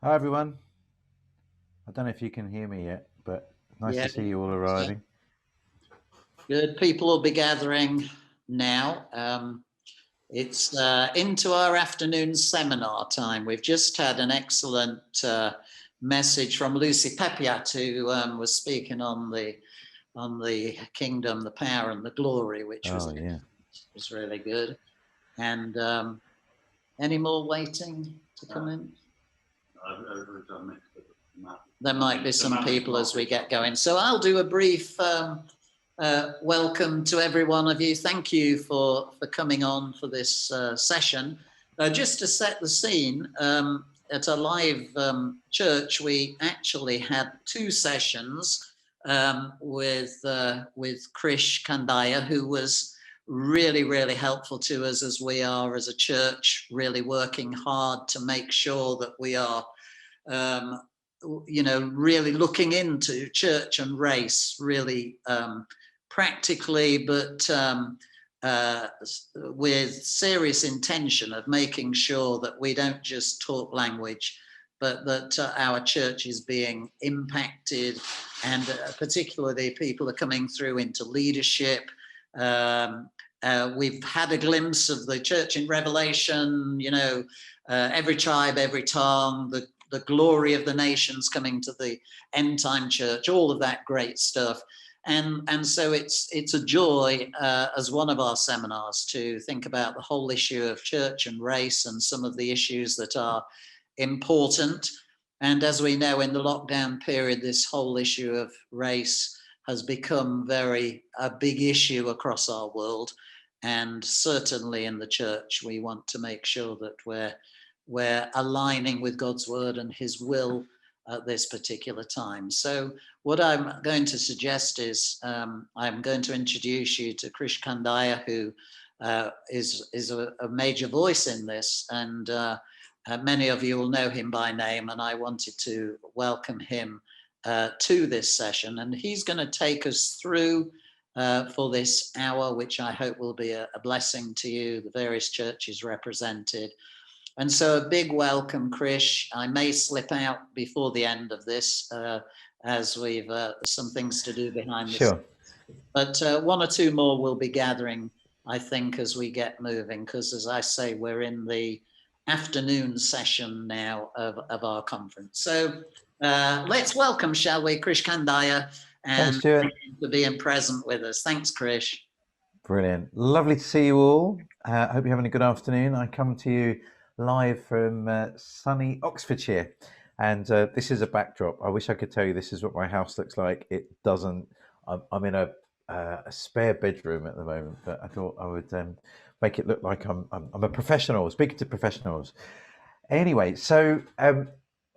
Hi everyone. I don't know if you can hear me yet, but nice Yeah, to see you all so arriving. good. People will be gathering now. It's into our afternoon seminar time. We've just had an excellent message from Lucy Pepiat, who was speaking on the kingdom, the power, and the glory, which Oh yeah. was really good. And any more waiting to come in? There might be some people as we get going. So I'll do a brief welcome to every one of you. Thank you for coming on for this session. Just to set the scene, at a live church, we actually had two sessions with Krish Kandiah, who was really helpful to us as we are as a church, really working hard to make sure that we are um, really looking into church and race really practically, but with serious intention of making sure that we don't just talk language, but that our church is being impacted, and particularly people are coming through into leadership. We've had a glimpse of the church in Revelation, every tribe, every tongue, the glory of the nations coming to the end time church, all of that great stuff. And so it's a joy as one of our seminars to think about the whole issue of church and race and some of the issues that are important. And as we know, in the lockdown period, this whole issue of race has become a big issue across our world. And certainly in the church, we want to make sure that we're aligning with God's word and his will at this particular time. So what I'm going to suggest is I'm going to introduce you to Krish Kandiah, who is a major voice in this, and many of you will know him by name, and I wanted to welcome him to this session, and he's going to take us through for this hour, which I hope will be a blessing to you, the various churches represented. And so a big welcome, Krish. I may slip out before the end of this as we've some things to do behind the scenes. Sure. But one or two more will be gathering, I think, as we get moving, because as I say, we're in the afternoon session now of our conference. So let's welcome, shall we, Krish Kandiah, Thanks, and Stuart. thank you for being present with us. Thanks, Krish. Brilliant. Lovely to see you all. I hope you're having a good afternoon. I come to you live from sunny Oxfordshire. And this is a backdrop. I wish I could tell you this is what my house looks like. It doesn't. I'm in a spare bedroom at the moment, but I thought I would make it look like I'm a professional, speaking to professionals. Anyway, so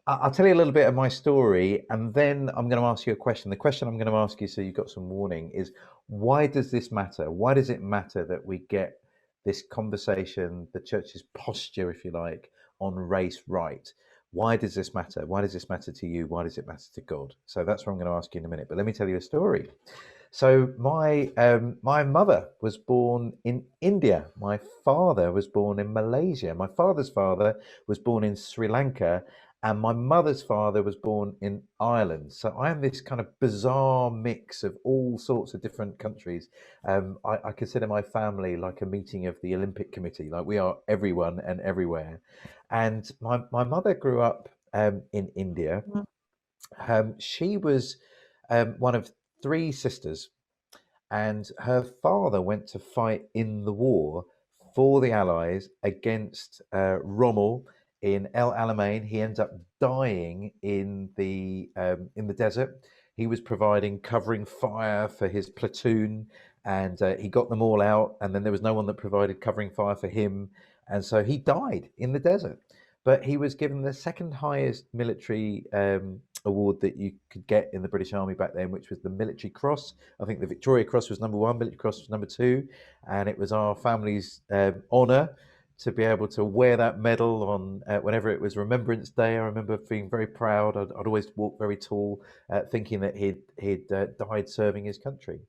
I'll tell you a little bit of my story, and then I'm going to ask you a question. The question I'm going to ask you, so you've got some warning, is why does this matter? Why does it matter that we get this conversation, the church's posture, if you like, on race right? Why does this matter? Why does this matter to you? Why does it matter to God? So that's what I'm going to ask you in a minute. But let me tell you a story. So my mother was born in India. My father was born in Malaysia. My father's father was born in Sri Lanka, and my mother's father was born in Ireland. So I am this kind of bizarre mix of all sorts of different countries. I consider my family like a meeting of the Olympic Committee. Like we are everyone and everywhere. And my mother grew up in India. She was one of three sisters, and her father went to fight in the war for the Allies against Rommel in El Alamein. He ends up dying in the desert. He was providing covering fire for his platoon, and he got them all out. And then there was no one that provided covering fire for him, and so he died in the desert. But he was given the second highest military award that you could get in the British Army back then, which was the Military Cross. I think the Victoria Cross was number one, Military Cross was number two, and it was our family's honour to be able to wear that medal on whenever it was Remembrance Day. I remember being very proud. I'd always walk very tall, thinking that he'd died serving his country.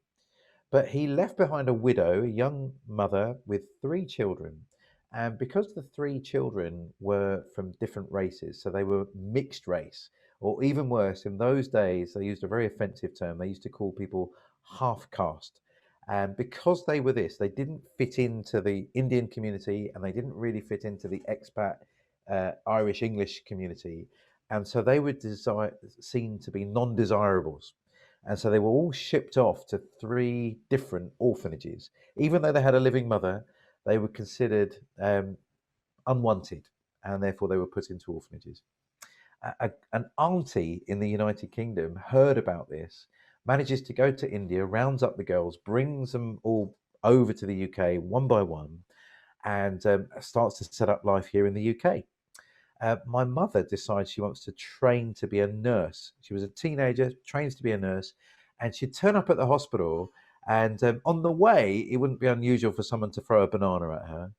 But he left behind a widow, a young mother with three children, And because the three children were from different races, so they were mixed race, or even worse, in those days, they used a very offensive term. They used to call people half caste. And because they were this, they didn't fit into the Indian community and they didn't really fit into the expat Irish English community. And so they were seen to be non desirables. And so they were all shipped off to three different orphanages. Even though they had a living mother, they were considered unwanted, and therefore they were put into orphanages. An auntie in the United Kingdom heard about this, manages to go to India, rounds up the girls, brings them all over to the UK one by one, and starts to set up life here in the UK. My mother decides she wants to train to be a nurse. She was a teenager, trains to be a nurse, and she'd turn up at the hospital. And on the way, it wouldn't be unusual for someone to throw a banana at her.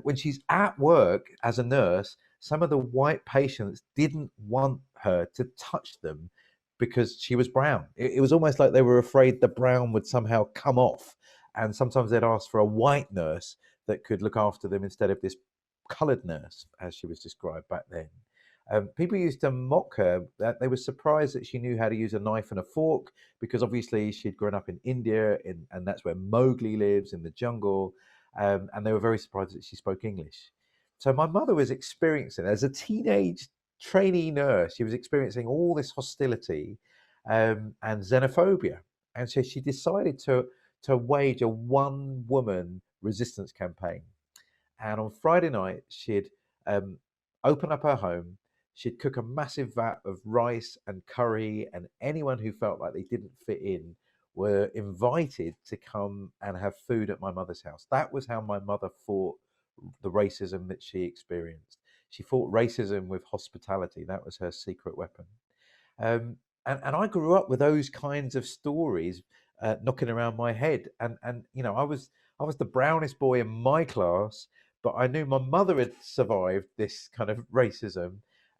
When she's at work as a nurse, some of the white patients didn't want her to touch them because she was brown. It was almost like they were afraid the brown would somehow come off. And sometimes they'd ask for a white nurse that could look after them instead of this coloured nurse, as she was described back then. People used to mock her. That they were surprised that she knew how to use a knife and a fork because obviously she'd grown up in India, and that's where Mowgli lives in the jungle. And they were very surprised that she spoke English. So my mother was experiencing, as a teenage trainee nurse, she was experiencing all this hostility and xenophobia. And so she decided to wage a one woman resistance campaign. And on Friday night, she'd um, open up her home. She'd cook a massive vat of rice and curry, and anyone who felt like they didn't fit in were invited to come and have food at my mother's house. That was how my mother fought the racism that she experienced. She fought racism with hospitality. That was her secret weapon. And I grew up with those kinds of stories knocking around my head. And I was the brownest boy in my class, but I knew my mother had survived this kind of racism,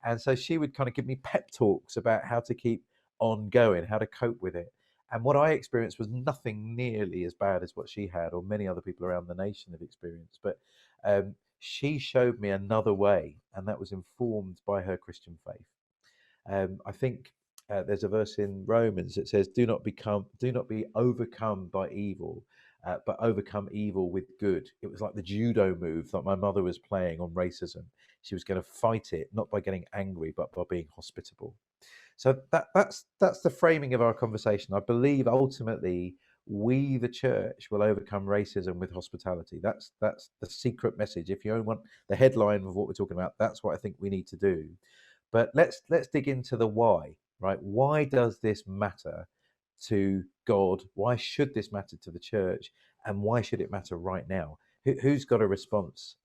and so she would kind of give me pep talks about how to keep on going, how to cope with it. And what I experienced was nothing nearly as bad as what she had, or many other people around the nation have experienced. But she showed me another way, and that was informed by her Christian faith. I think there's a verse in Romans that says, do not be overcome by evil, but overcome evil with good." It was like the judo move that my mother was playing on racism. She was going to fight it not by getting angry, but by being hospitable. So that's the framing of our conversation. I believe ultimately we, the church, will overcome racism with hospitality. That's the secret message. If you want the headline of what we're talking about, that's what I think we need to do. But let's dig into the why, right? Why does this matter to God? Why should this matter to the church? And why should it matter right now? Who's got a response?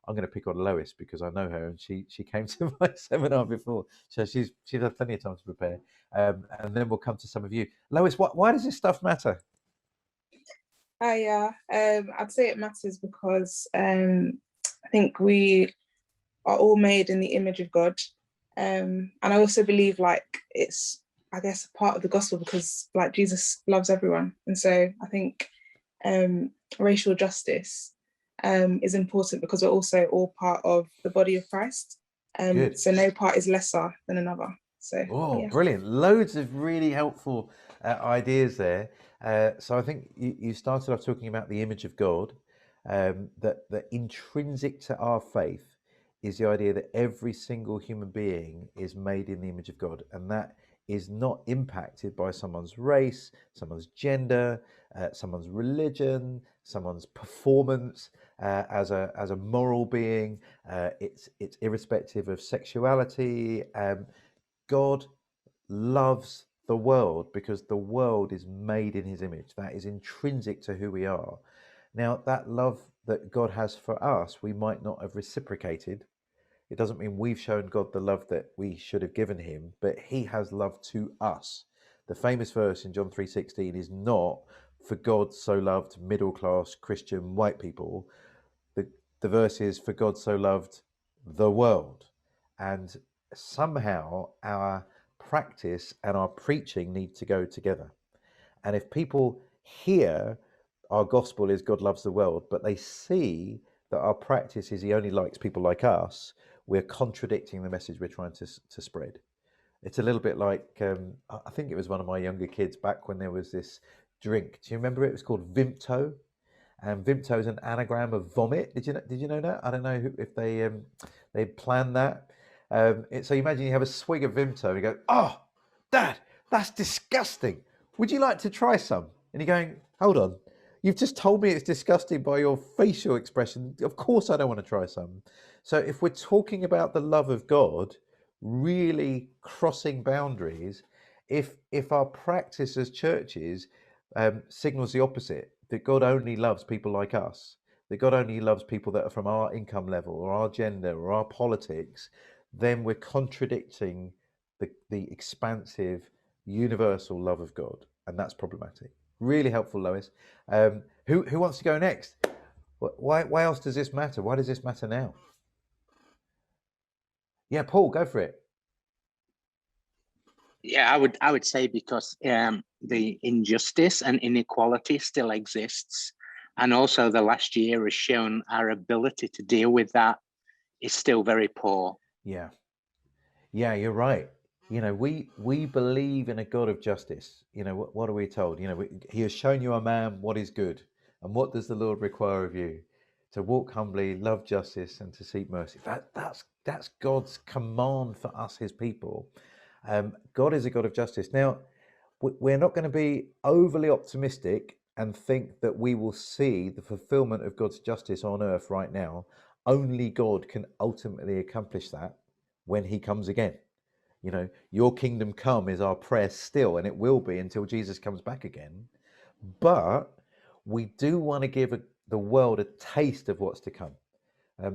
I'm going to pick on Lois because I know her and she came to my seminar before, so she's had plenty of time to prepare. And then we'll come to some of you. Lois, why does this stuff matter? Yeah, I'd say it matters because I think we are all made in the image of God. And I also believe like it's, I guess, part of the gospel because like Jesus loves everyone. And so I think racial justice is important because we're also all part of the body of Christ. So no part is lesser than another. So yeah. Brilliant. Loads of really helpful ideas there. So I think you started off talking about the image of God, that intrinsic to our faith is the idea that every single human being is made in the image of God, and that is not impacted by someone's race, someone's gender, someone's religion, someone's performance as a moral being. It's irrespective of sexuality. God loves the world because the world is made in his image. That is intrinsic to who we are. Now, that love that God has for us, we might not have reciprocated. It doesn't mean we've shown God the love that we should have given him, but he has love to us. The famous verse in John 3:16 is not "for God so loved middle class Christian white people." The verse is "for God so loved the world." And somehow our practice and our preaching need to go together. And if people hear our gospel is God loves the world, but they see that our practice is he only likes people like us, we're contradicting the message we're trying to spread. It's a little bit like I think it was one of my younger kids back when there was this drink. Do you remember it? It was called Vimto, and Vimto is an anagram of vomit. Did you know that? I don't know if they planned that. So you imagine you have a swig of Vimto and you go, "Oh, Dad, that's disgusting. Would you like to try some?" And you're going, "Hold on, you've just told me it's disgusting by your facial expression. Of course, I don't want to try some." So if we're talking about the love of God, really crossing boundaries, if our practice as churches signals the opposite, that God only loves people like us, that God only loves people that are from our income level or our gender or our politics, then we're contradicting the expansive, universal love of God, and that's problematic. Really helpful, Lois. Who wants to go next? Why else does this matter? Why does this matter now? Yeah, Paul, go for it. Yeah, I would say because the injustice and inequality still exists, and also the last year has shown our ability to deal with that is still very poor. Yeah, you're right. You know, we believe in a God of justice. You know, what are we told? You know, he has shown you, a man, what is good, and what does the Lord require of you? To walk humbly, love justice, and to seek mercy. That's God's command for us, his people. God is a God of justice. Now, we're not going to be overly optimistic and think that we will see the fulfillment of God's justice on earth right now. Only God can ultimately accomplish that when he comes again. You know, your kingdom come is our prayer still, and it will be until Jesus comes back again. But we do want to give the world a taste of what's to come.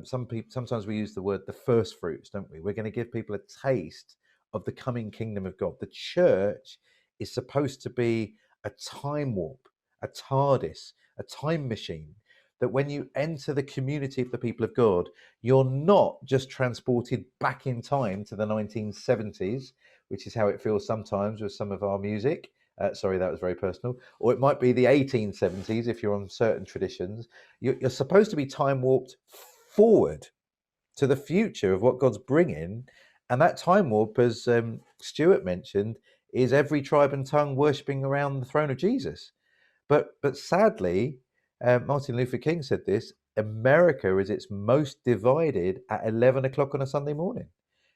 Sometimes we use the word the first fruits, don't we? We're going to give people a taste of the coming kingdom of God. The church is supposed to be a time warp, a TARDIS, a time machine, that when you enter the community of the people of God, you're not just transported back in time to the 1970s, which is how it feels sometimes with some of our music. Sorry, that was very personal. Or it might be the 1870s if you're on certain traditions. You're supposed to be time warped forward to the future of what God's bringing. And that time warp, as Stuart mentioned, is every tribe and tongue worshipping around the throne of Jesus. But sadly, Martin Luther King said this, America is its most divided at 11 o'clock on a Sunday morning,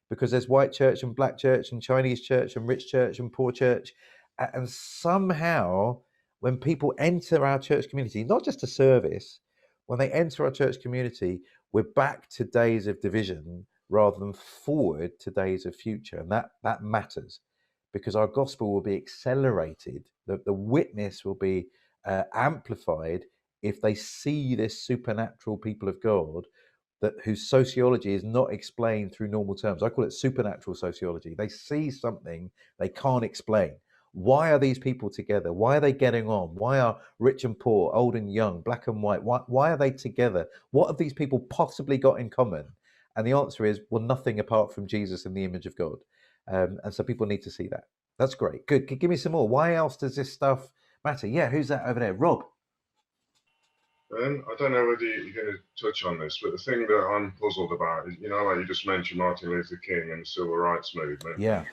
because there's white church and black church and Chinese church and rich church and poor church. And somehow, when people enter our church community, not just a service, when they enter our church community, we're back to days of division rather than forward to days of future. And that matters, because our gospel will be accelerated, the witness will be amplified if they see this supernatural people of God, that whose sociology is not explained through normal terms. I call it supernatural sociology. They see something they can't explain. Why are these people together? Why are they getting on? Why are rich and poor, old and young, black and white? Why are they together? What have these people possibly got in common? And the answer is, well, nothing apart from Jesus and the image of God. And so people need to see that. That's great. Good. Give me some more. Why else does this stuff matter? Yeah, who's that over there? Rob. I don't know whether you're going to touch on this, but the thing that I'm puzzled about is, you know, like you just mentioned Martin Luther King and the civil rights movement. Yeah.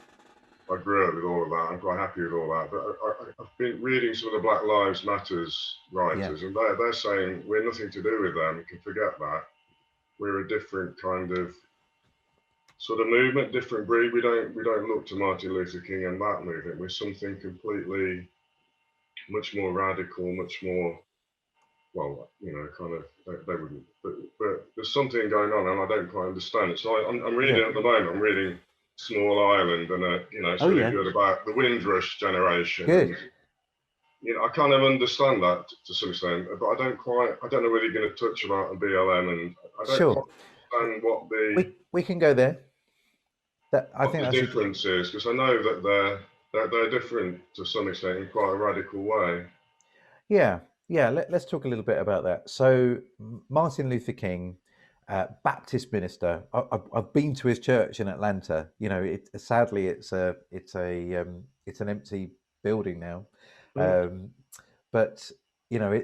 I grew up with all of that. I'm quite happy with all that. But I've been reading some of the Black Lives Matters writers, and they're saying we're nothing to do with them. You can forget that. We're a different kind of sort of movement, different breed. We don't look to Martin Luther King and that movement. We're something completely, much more radical, much more, well, you know, kind of, they wouldn't, but there's something going on and I don't quite understand it. So I'm reading at the moment, I'm reading Small Island, and you know, it's really good about the Windrush generation. Good. And, you know, I kind of understand that to some extent, but I don't know whether you're going to touch about BLM, and I don't quite understand what we can go there. I think the difference is, because I know that they're different to some extent in quite a radical way. Yeah. Let's talk a little bit about that. So Martin Luther King, Baptist minister. I've been to his church in Atlanta. You know, sadly it's an empty building now, but you know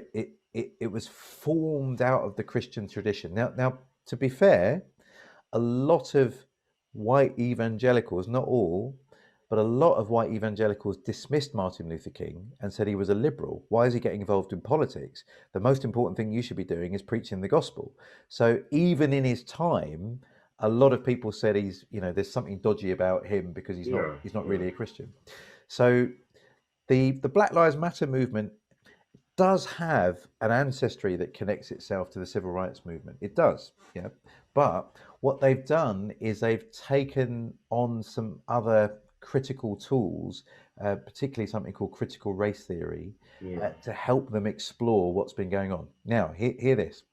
it was formed out of the Christian tradition. Now, to be fair, a lot of white evangelicals, not all, but a lot of white evangelicals dismissed Martin Luther King and said he was a liberal. Why is he getting involved in politics? The most important thing you should be doing is preaching the gospel. So even in his time, a lot of people said he's, there's something dodgy about him because he's not really a Christian. So the Black Lives Matter movement does have an ancestry that connects itself to the civil rights movement. It does, yeah. But what they've done is they've taken on some other critical tools, particularly something called critical race theory, to help them explore what's been going on. Now, hear this.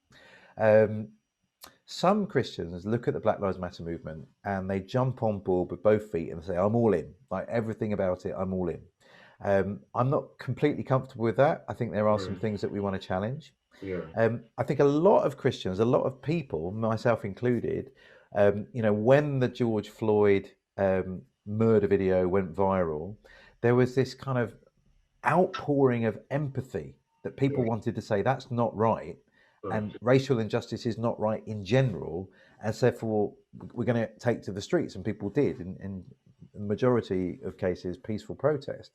Some Christians look at the Black Lives Matter movement and they jump on board with both feet and say, I'm all in, like everything about it, I'm all in. I'm not completely comfortable with that. I think there are some things that we want to challenge. I think a lot of Christians, a lot of people, myself included, when the George Floyd murder video went viral, there was this kind of outpouring of empathy that people wanted to say that's not right, and racial injustice is not right in general, and so therefore we're going to take to the streets, and people did, in the majority of cases, peaceful protest.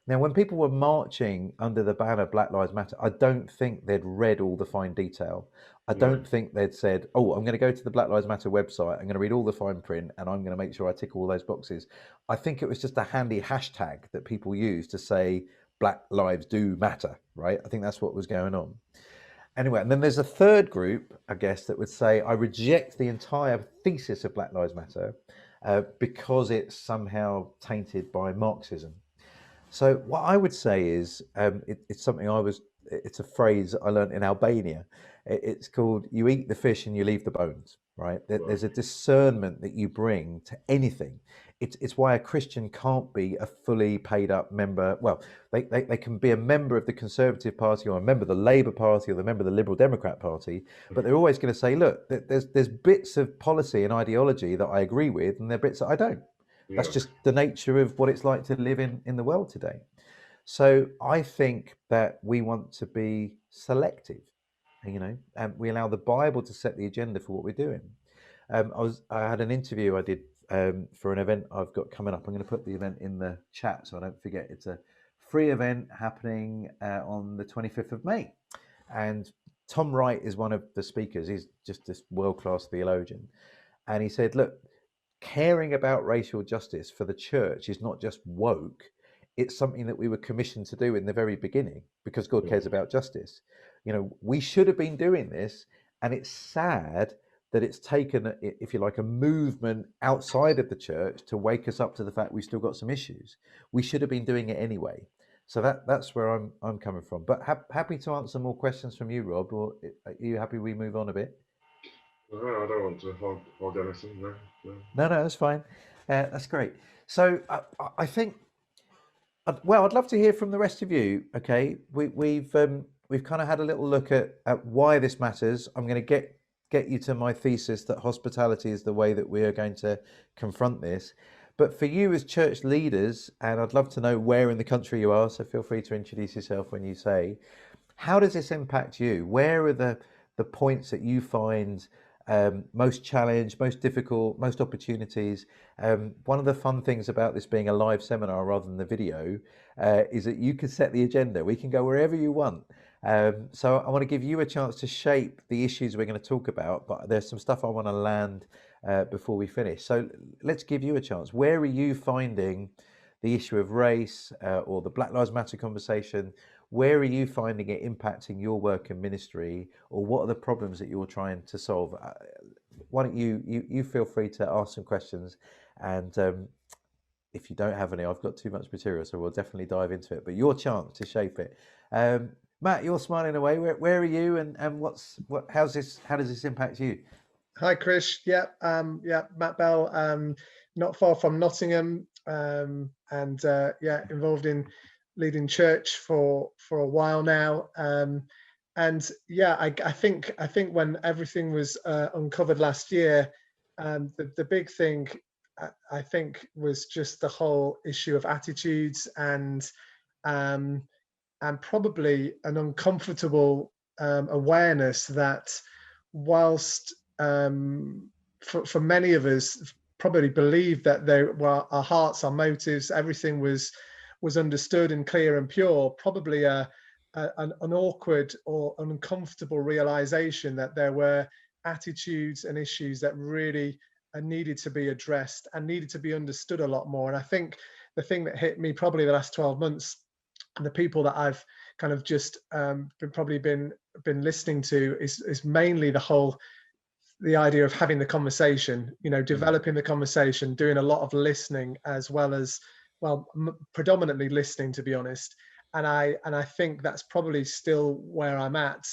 Now, when people were marching under the banner Black Lives Matter, I don't think they'd read all the fine detail. I don't think they'd said, oh, I'm going to go to the Black Lives Matter website, I'm going to read all the fine print, and I'm going to make sure I tick all those boxes. I think it was just a handy hashtag that people used to say Black Lives do matter, right? I think that's what was going on. Anyway, and then there's a third group, I guess, that would say, I reject the entire thesis of Black Lives Matter because it's somehow tainted by Marxism. So what I would say is, it's a phrase I learned in Albania. It's called, you eat the fish and you leave the bones, right? There's a discernment that you bring to anything. It's why a Christian can't be a fully paid up member. Well, they can be a member of the Conservative Party or a member of the Labour Party or a member of the Liberal Democrat Party, but they're always going to say, look, there's bits of policy and ideology that I agree with, and there are bits that I don't. That's just the nature of what it's like to live in the world today. So I think that we want to be selective, and we allow the Bible to set the agenda for what we're doing. I had an interview I did for an event I've got coming up. I'm going to put the event in the chat so I don't forget. It's a free event happening on the 25th of May. And Tom Wright is one of the speakers. He's just this world-class theologian. And he said, look, caring about racial justice for the church is not just woke, it's something that we were commissioned to do in the very beginning because God cares about justice. We should have been doing this, and it's sad that it's taken, if you like, a movement outside of the church to wake us up to the fact we've still got some issues. We should have been doing it anyway. So that's where I'm coming from. But happy to answer more questions from you, Rob, or are you happy we move on a bit? No, I don't want to hog anything. No, that's fine. That's great. So I think, well, I'd love to hear from the rest of you. Okay, we've kind of had a little look at why this matters. I'm going to get you to my thesis that hospitality is the way that we are going to confront this. But for you as church leaders, and I'd love to know where in the country you are, so feel free to introduce yourself when you say, how does this impact you? Where are the points that you find most challenged, most difficult, most opportunities? One of the fun things about this being a live seminar rather than the video is that you can set the agenda. We can go wherever you want. So I want to give you a chance to shape the issues we're going to talk about, but there's some stuff I want to land before we finish. So let's give you a chance. Where are you finding the issue of race or the Black Lives Matter conversation? Where are you finding it impacting your work and ministry, or what are the problems that you're trying to solve? Why don't you feel free to ask some questions, and if you don't have any, I've got too much material, so we'll definitely dive into it. But your chance to shape it. Matt, you're smiling away. Where are you, and how does this impact you? Hi, Krish. Yeah, Matt Bell. Not far from Nottingham, and involved in leading church for a while now. And yeah, I think when everything was uncovered last year, the big thing I think was just the whole issue of attitudes and probably an uncomfortable awareness that whilst for many of us probably believed that our hearts, our motives, everything was understood and clear and pure, probably an awkward or uncomfortable realization that there were attitudes and issues that really needed to be addressed and needed to be understood a lot more. And I think the thing that hit me probably the last 12 months, and the people that I've kind of just been listening to, is mainly the idea of having the conversation, developing the conversation, doing a lot of listening, as well as, well, predominantly listening, to be honest. And I think that's probably still where I'm at.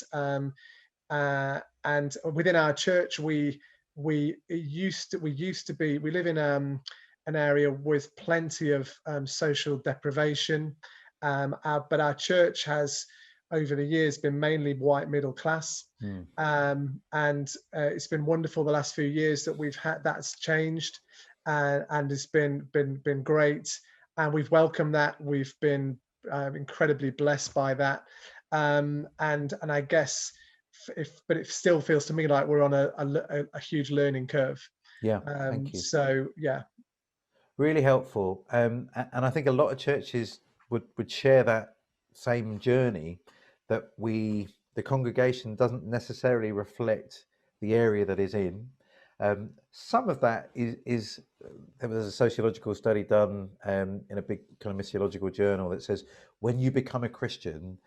And within our church, we used to be, we live in an area with plenty of social deprivation, but our church has over the years been mainly white middle class. And it's been wonderful the last few years that we've had, that's changed, and it's been great, and we've welcomed that. We've been incredibly blessed by that, and I guess but it still feels to me like we're on a huge learning curve. Thank you. So yeah, really helpful, and I think a lot of churches would share that same journey, that the congregation doesn't necessarily reflect the area that is in. Some of that is there was a sociological study done in a big kind of missiological journal that says when you become a Christian,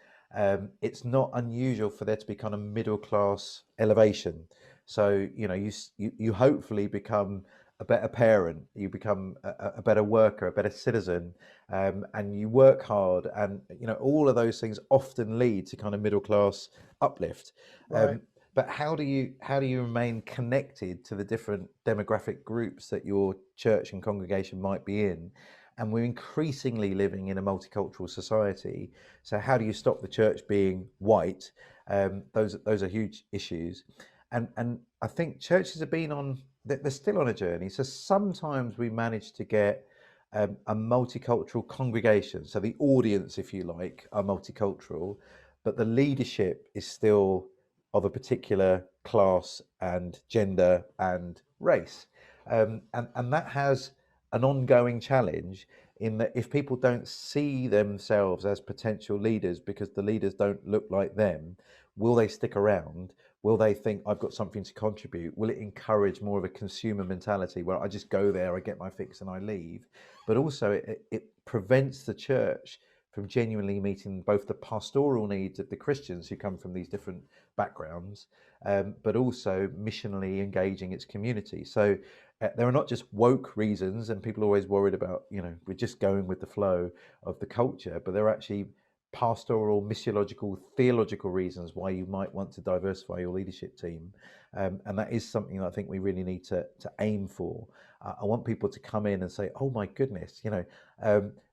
it's not unusual for there to be kind of middle class elevation. So you hopefully become a better parent, you become a better worker, a better citizen, and you work hard, and all of those things often lead to kind of middle class uplift. right. But how do you remain connected to the different demographic groups that your church and congregation might be in? And we're increasingly living in a multicultural society. So how do you stop the church being white? Those are huge issues. And I think churches have been they're still on a journey. So sometimes we manage to get a multicultural congregation. So the audience, if you like, are multicultural, but the leadership is still of a particular class and gender and race. And that has an ongoing challenge, in that if people don't see themselves as potential leaders because the leaders don't look like them, will they stick around? Will they think I've got something to contribute? Will it encourage more of a consumer mentality where I just go there, I get my fix and I leave? But also it prevents the church from genuinely meeting both the pastoral needs of the Christians who come from these different backgrounds, but also missionally engaging its community. So there are not just woke reasons, and people are always worried about, we're just going with the flow of the culture, but there are actually pastoral, missiological, theological reasons why you might want to diversify your leadership team. And that is something that I think we really need to aim for. I want people to come in and say, oh my goodness,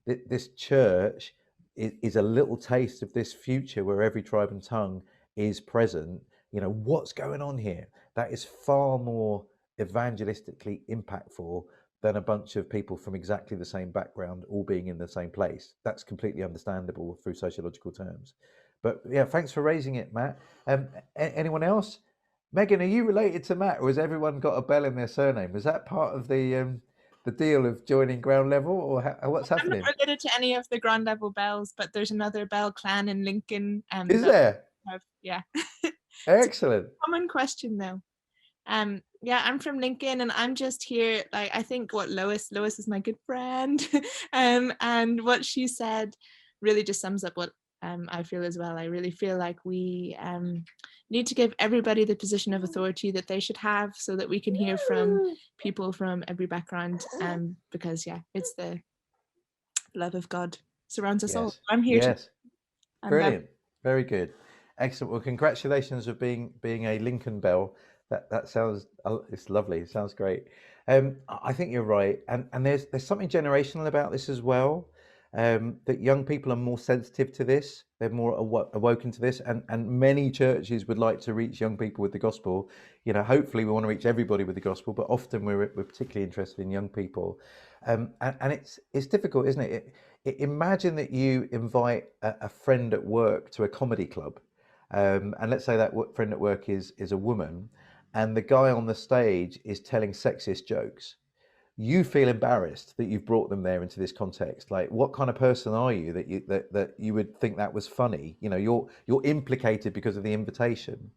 this church is a little taste of this future where every tribe and tongue is present. What's going on here? That is far more evangelistically impactful than a bunch of people from exactly the same background all being in the same place. That's completely understandable through sociological terms. But yeah, thanks for raising it, Matt. Anyone else? Megan, are you related to Matt, or has everyone got a Bell in their surname? Was that part of the deal of joining Ground Level, or what's happening? I'm not related to any of the Ground Level Bells, but there's another Bell clan in Lincoln. Is there? Yeah. Excellent. Common question though. Yeah, I'm from Lincoln, and I'm just here, like, I think what Lois is my good friend, and what she said really just sums up what I feel as well. I really feel like we need to give everybody the position of authority that they should have, so that we can hear from people from every background, because yeah, it's the love of God surrounds us all. I'm here to. Brilliant. Very good. Excellent. Well, congratulations for being a Lincoln Bell. That sounds, it's lovely. It sounds great. I think you're right, and there's something generational about this as well. That young people are more sensitive to this. They're more awoken to this, and many churches would like to reach young people with the gospel. Hopefully we want to reach everybody with the gospel, but often we're particularly interested in young people. And it's difficult, isn't it? Imagine that you invite a friend at work to a comedy club. and let's say that friend at work is a woman, and the guy on the stage is telling sexist jokes, you feel embarrassed that you've brought them there into this context. Like, what kind of person are you that you would think that was funny? You know, you're implicated because of the invitation.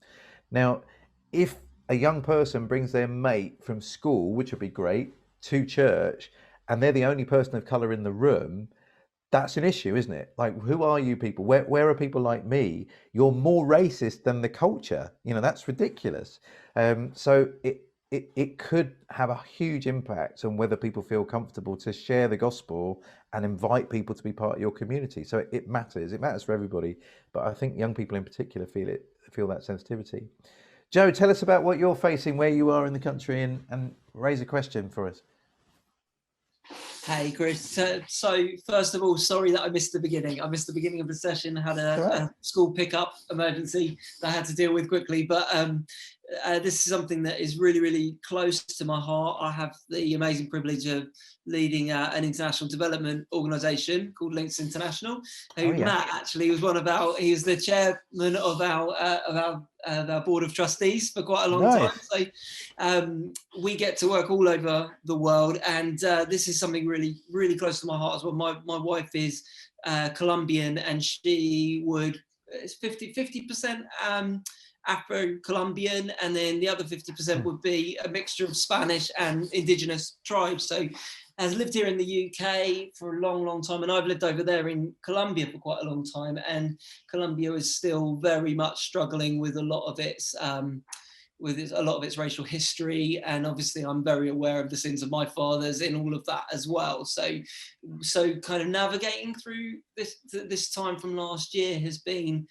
Now, if a young person brings their mate from school, which would be great, to church, and they're the only person of color in the room, that's an issue, isn't it? Like, who are you people? Where are people like me? You're more racist than the culture. You know, that's ridiculous. So it could have a huge impact on whether people feel comfortable to share the gospel and invite people to be part of your community. So it matters. It matters for everybody. But I think young people in particular feel that sensitivity. Joe, tell us about what you're facing, where you are in the country, and raise a question for us. Hey, Chris. So first of all, sorry that I missed the beginning. I missed the beginning of the session, had a school pickup emergency that I had to deal with quickly. But this is something that is really, really close to my heart. I have the amazing privilege of leading an international development organisation called Links International, who Matt actually was he was the chairman of our board of trustees for quite a long time. So we get to work all over the world, and this is something really, really close to my heart as well. My wife is Colombian, and she it's 50% Afro-Colombian, and then the other 50% would be a mixture of Spanish and indigenous tribes. So has lived here in the UK for a long, long time, and I've lived over there in Colombia for quite a long time, and Colombia is still very much struggling with a lot of its racial history, and obviously I'm very aware of the sins of my fathers in all of that as well. So kind of navigating through this time from last year it's been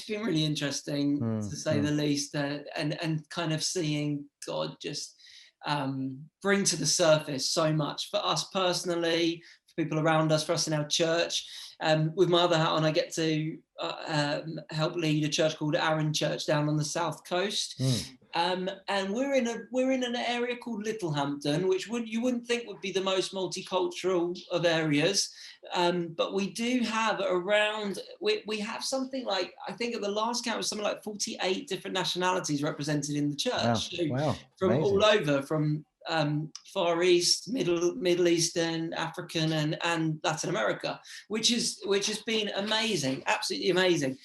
really interesting, to say the least, and kind of seeing God just bring to the surface so much for us personally, for people around us, for us in our church. With my other hat on, I get to help lead a church called Aaron Church down on the south coast. And we're in an area called Littlehampton, which you wouldn't think would be the most multicultural of areas, but we do have we have something like, I think at the last count was something like 48 different nationalities represented in the church. Wow. From Amazing. all over, from Far East, Middle Eastern, African, and Latin America, which has been amazing, absolutely amazing.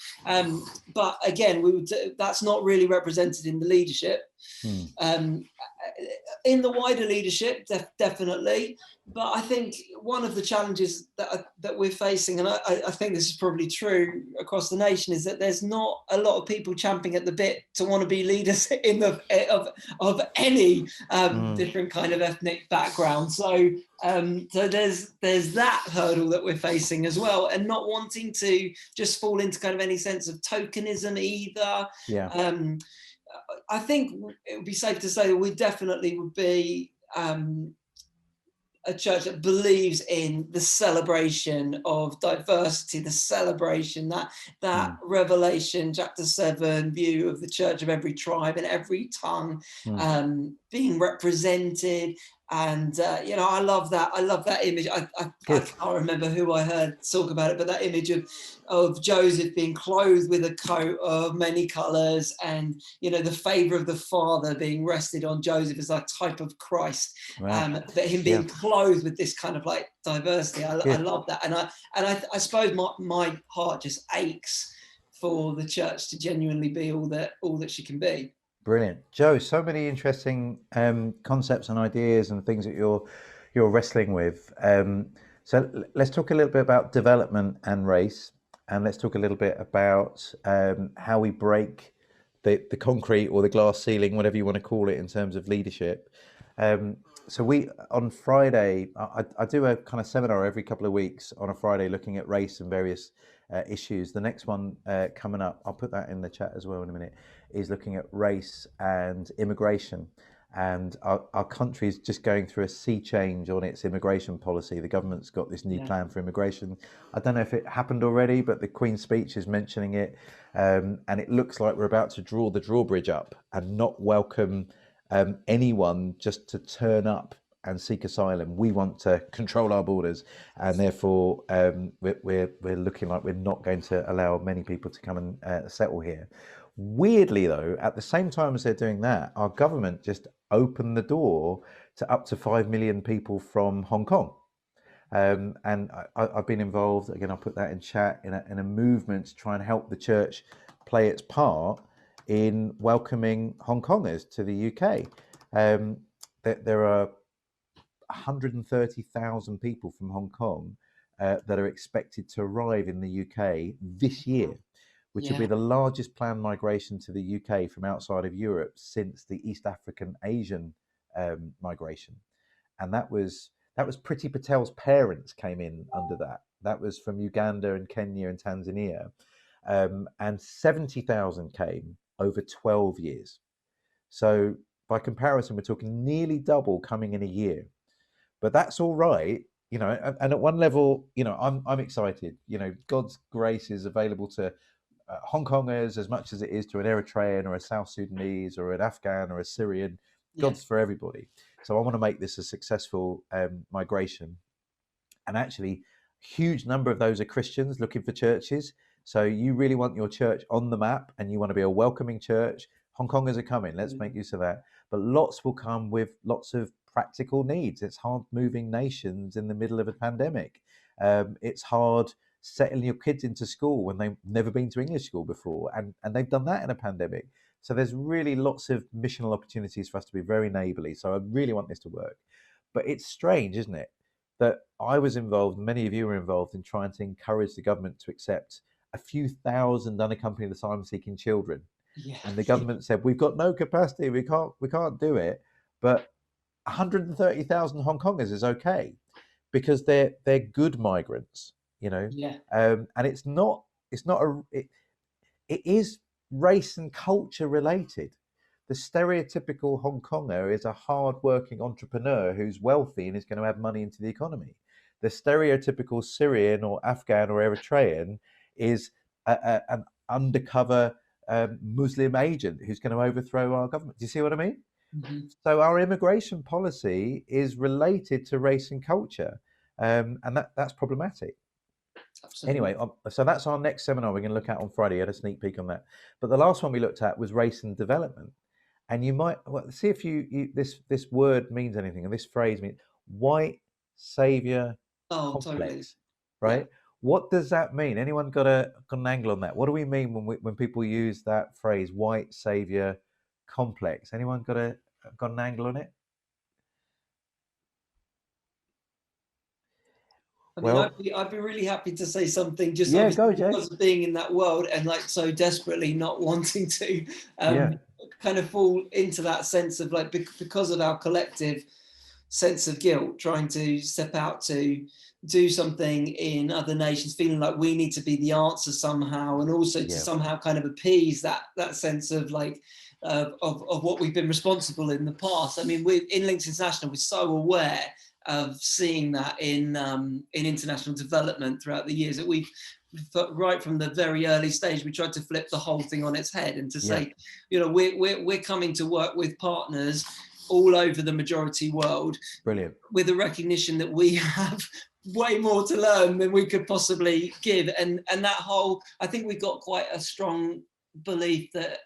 But again, that's not really represented in the leadership. In the wider leadership, definitely. But I think one of the challenges that we're facing, and I think this is probably true across the nation, is that there's not a lot of people champing at the bit to want to be leaders of any different kind of ethnic background. So there's that hurdle that we're facing as well, and not wanting to just fall into kind of any sense of tokenism either. I think it would be safe to say that we definitely would be a church that believes in the celebration of diversity, the celebration, that Revelation chapter 7 view of the church of every tribe and every tongue being represented. And I love that image. I can't remember who I heard talk about it, but that image of Joseph being clothed with a coat of many colors, and the favor of the Father being rested on Joseph as a type of Christ. But him being clothed with this kind of like diversity. I love that, and I suppose my heart just aches for the church to genuinely be all that she can be. Brilliant. Joe, so many interesting concepts and ideas and things that you're wrestling with. So let's talk a little bit about development and race, and let's talk a little bit about how we break the concrete or the glass ceiling, whatever you want to call it, in terms of leadership. So on Friday, I do a kind of seminar every couple of weeks on a Friday looking at race and various issues. The next one coming up, I'll put that in the chat as well in a minute, is looking at race and immigration. And our country is just going through a sea change on its immigration policy. The government's got this new plan for immigration. I don't know if it happened already, but the Queen's speech is mentioning it. And it looks like we're about to draw the drawbridge up and not welcome anyone just to turn up and seek asylum. We want to control our borders, and therefore we're looking like we're not going to allow many people to come and settle here. Weirdly, though, at the same time as they're doing that, our government just opened the door to up to 5 million people from Hong Kong. And I've been involved, again, I'll put that in chat, in a movement to try and help the church play its part in welcoming Hong Kongers to the UK. There are 130,000 people from Hong Kong that are expected to arrive in the UK this year, which will be the largest planned migration to the UK from outside of Europe since the East African Asian migration. And that was Priti Patel's parents came in under that. That was from Uganda and Kenya and Tanzania. And 70,000 came over 12 years. So by comparison, we're talking nearly double coming in a year. But that's all right, you know. And at one level, you know, I'm excited. You know, God's grace is available to Hong Kongers as much as it is to an Eritrean or a South Sudanese or an Afghan or a Syrian. God's for everybody. So I want to make this a successful migration. And actually, huge number of those are Christians looking for churches. So you really want your church on the map and you want to be a welcoming church. Hong Kongers are coming. Let's make use of that. But lots will come with lots of practical needs. It's hard moving nations in the middle of a pandemic. It's hard settling your kids into school when they've never been to English school before. And they've done that in a pandemic. So there's really lots of missional opportunities for us to be very neighbourly. So I really want this to work. But it's strange, isn't it, that I was involved, many of you were involved in trying to encourage the government to accept a few thousand unaccompanied asylum-seeking children. And the government said, we've got no capacity, we can't do it. But 130,000 Hong Kongers is okay because they're good migrants, you know. And it is race and culture related. The stereotypical Hong Konger is a hard-working entrepreneur who's wealthy and is going to add money into the economy. The stereotypical Syrian or Afghan or Eritrean is an undercover Muslim agent who's going to overthrow our government. Do you see what I mean? Mm-hmm. So our immigration policy is related to race and culture, and that's problematic. Absolutely. Anyway, so that's our next seminar we're going to look at on Friday. I had a sneak peek on that. But the last one we looked at was race and development. And you might see if this word means anything, and this phrase means white savior complex, totally. Right? Yeah. What does that mean? Anyone got an angle on that? What do we mean when people use that phrase, white savior complex? Anyone got an angle on it? I mean, well, I'd be really happy to say something just because of being in that world and like so desperately not wanting to kind of fall into that sense of like, because of our collective sense of guilt, trying to step out to do something in other nations, feeling like we need to be the answer somehow, and also to somehow kind of appease that sense of like, of what we've been responsible in the past. I mean, in Links International, we're so aware of seeing that in international development throughout the years that we've right from the very early stage, we tried to flip the whole thing on its head and to say, you know, we're coming to work with partners all over the majority world. Brilliant. With a recognition that we have way more to learn than we could possibly give. And that whole, I think we got quite a strong belief that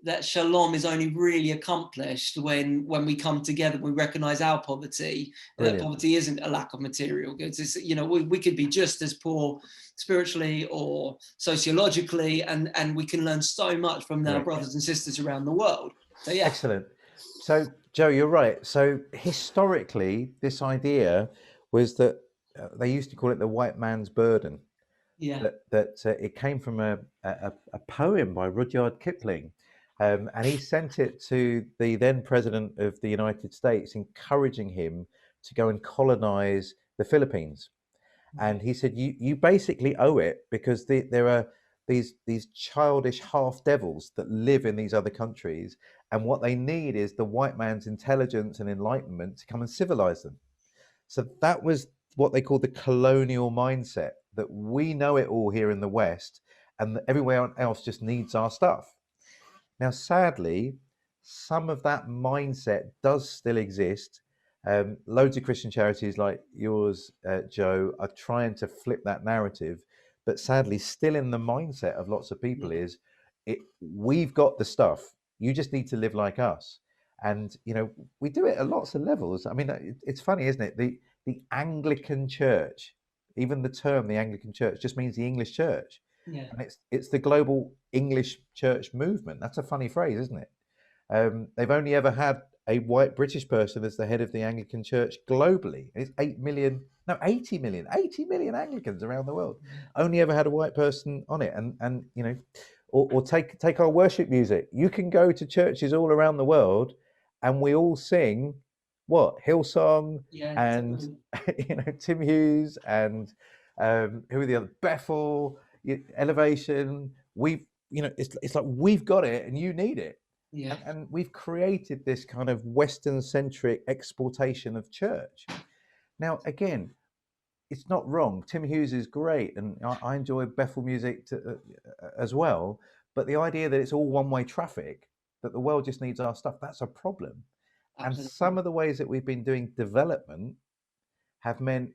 that shalom is only really accomplished when we come together, we recognize our poverty. That poverty isn't a lack of material goods. It's, you know, we could be just as poor spiritually or sociologically, and we can learn so much from our brothers and sisters around the world. So yeah. Excellent. So Joe, you're right. So historically, this idea was that they used to call it the white man's burden. Yeah. That it came from a poem by Rudyard Kipling. And he sent it to the then president of the United States, encouraging him to go and colonize the Philippines. And he said, you basically owe it, because there are these childish half devils that live in these other countries. And what they need is the white man's intelligence and enlightenment to come and civilize them. So that was what they called the colonial mindset, that we know it all here in the West and everywhere else just needs our stuff. Now, sadly, some of that mindset does still exist, Loads of Christian charities like yours, Joe, are trying to flip that narrative, but sadly, still in the mindset of lots of people is, we've got the stuff. You just need to live like us. And we do it at lots of levels. I mean, it's funny, isn't it? The Anglican Church, even the term the Anglican Church just means the English Church. Yeah. And it's the global English church movement. That's a funny phrase, isn't it? They've only ever had a white British person as the head of the Anglican Church globally. It's 80 million Anglicans around the world. Only ever had a white person on it. And or take our worship music. You can go to churches all around the world and we all sing what? Hillsong and Tim Hughes and who are the other? Bethel, Elevation. It's like we've got it and you need it. Yeah. And we've created this kind of Western-centric exportation of church. Now, again, it's not wrong. Tim Hughes is great, and I enjoy Bethel music as well. But the idea that it's all one-way traffic, that the world just needs our stuff, that's a problem. Absolutely. And some of the ways that we've been doing development have meant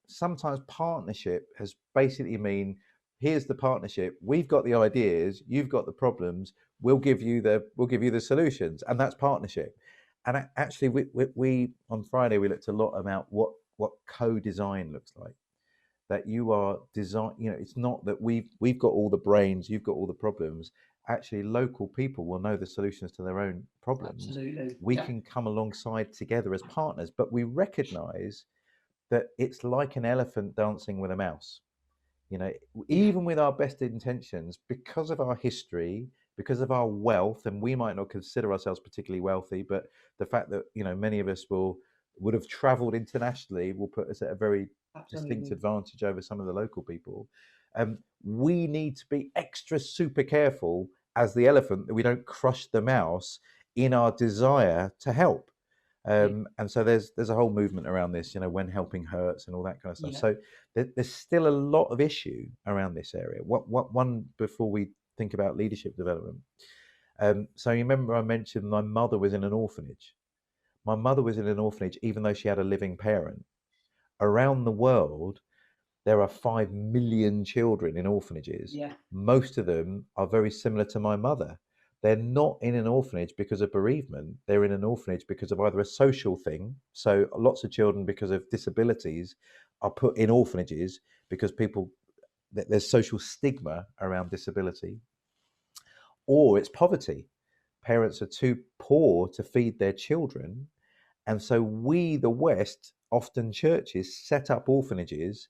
sometimes partnership has basically mean, here's the partnership. We've got the ideas. You've got the problems. We'll give you the solutions, and that's partnership. And actually, we on Friday we looked a lot about what co-design looks like. That you are design. It's not that we've got all the brains, you've got all the problems. Actually, local people will know the solutions to their own problems. Absolutely. We can come alongside together as partners, but we recognise that it's like an elephant dancing with a mouse. Even with our best intentions, because of our history, because of our wealth, and we might not consider ourselves particularly wealthy, but the fact that many of us would have traveled internationally will put us at a very distinct advantage over some of the local people. We need to be extra super careful as the elephant that we don't crush the mouse in our desire to help. And so there's a whole movement around this, when helping hurts and all that kind of stuff. Yeah. So there's still a lot of issue around this area. One before we think about leadership development. So you remember I mentioned my mother was in an orphanage. My mother was in an orphanage, even though she had a living parent. Around the world, there are 5 million children in orphanages. Yeah. Most of them are very similar to my mother. They're not in an orphanage because of bereavement. They're in an orphanage because of either a social thing. So lots of children, because of disabilities, are put in orphanages because there's social stigma around disability. Or it's poverty. Parents are too poor to feed their children. And so we, the West, often churches, set up orphanages,